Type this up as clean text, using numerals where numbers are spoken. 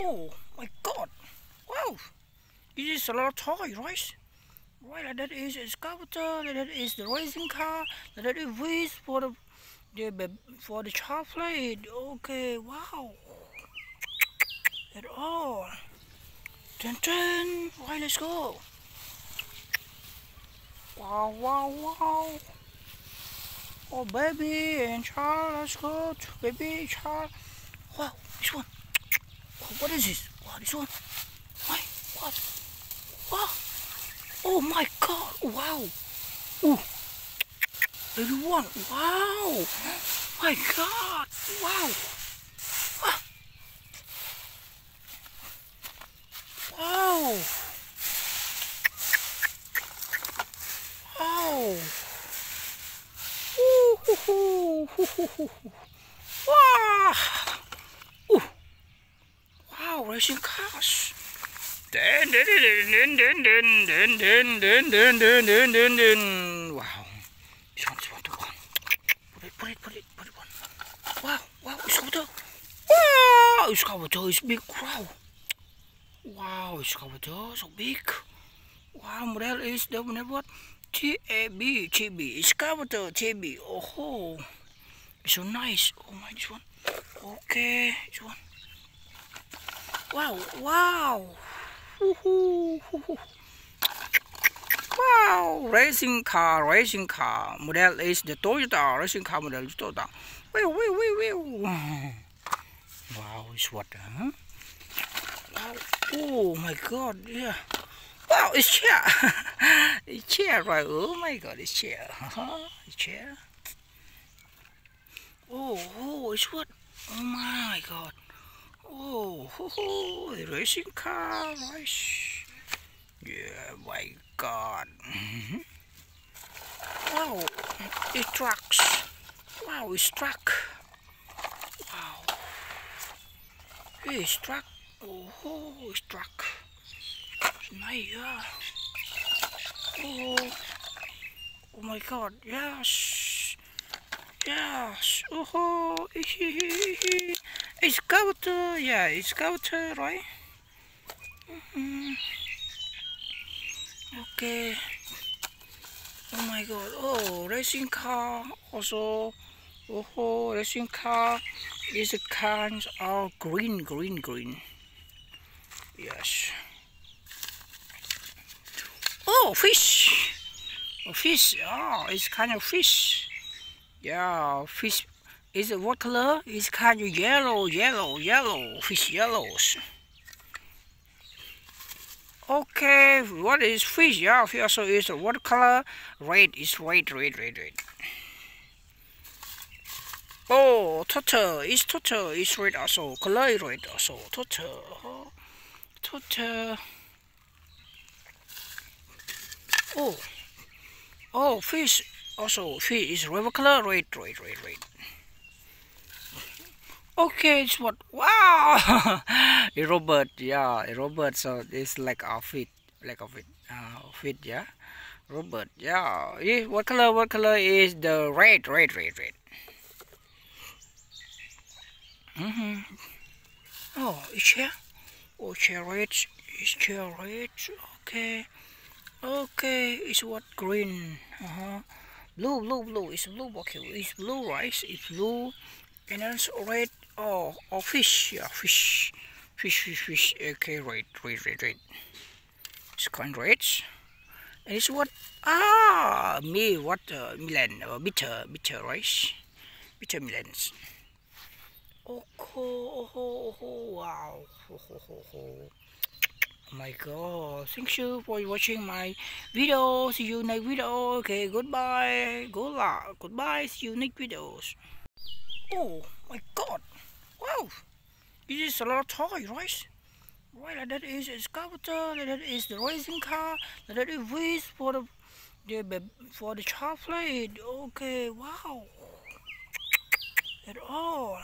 Oh my God! Wow! This is a lot of toy, right? Right, that is Excavatar. That is the racing car. That is wheels for the chocolate. Okay, wow! At all. Dun dun. Right, let's go. Wow, wow, wow! Oh, baby and child, let's go. Baby, child. Wow, this one. Oh, what is this? Wow, this one. Why? What? Wow! Oh my God! Wow! Ooh! Everyone! Wow! My God! Wow! Ah. Wow! Oh! Ooh, hoo, hoo, hoo, hoo, hoo. Wow! Ooh! Wow! Racing cars! Dun, dun, dun, dun, dun, dun, dun, dun, dun, dun, dun, dun, dun. Wow! This one, the one. Put it one. Wow! Wow! Excavator! Wow! Excavator is big. Wow! Wow! Excavator so big. Wow! Model is the what? TAB, TB, Excavator, TB. Oh, it's so nice. Oh my, this one. Okay, this one. Wow, wow. Woohoo, woohoo. Wow, racing car. Model is the Toyota racing car model is Toyota. Wee. Wow, it's what? Huh? Wow. Oh my God, yeah. Wow, it's chair. It's chair, right? Oh my God, it's chair. It's chair. Oh, it's what? Oh my God. Oh, the racing car, right? Yeah, my God. Wow, it's trucks. Wow, it's truck. Wow, it's truck. Oh, it's truck. It's nice, yeah. Oh my God, yes. Yes. Oh, Excavatar. Yeah, Excavatar, right? Okay. Oh my God. Oh, racing car also. Oh, racing car is a kind of green. Yes. Oh, fish. Oh, fish. Oh, it's kind of fish. Yeah, fish. Is it what color? It's kind of yellow. Fish yellows. Okay, what is fish? Yeah, fish also is what color? Red. It's red. Oh, turtle. It's turtle. It's red also. Color is red also. Turtle. Oh, fish. Also, fish is river color. Red. Okay, it's what? Wow! A robot. Yeah, a robot. So it's like a fit. Fit. Yeah. Robot. Yeah. What color is the red? Oh, it's here. Oh, chair red. It's chair red. Okay. It's what green? Blue. It's blue. Okay, it's blue, right? It's blue, and then it's red. Oh, fish. Yeah, fish. Okay, red. It's kind of red. And it's what? What? Milan. Bitter, right? Bitter melons. Wow. Oh my God. Thank you for watching my video. See you next video. Okay, goodbye. Good luck. Goodbye. See you next videos. Oh my God. Wow. This is a lot of toy, right? Right, that is Excavatar. That is the racing car. That is wheels for the chocolate. Okay, wow. At all.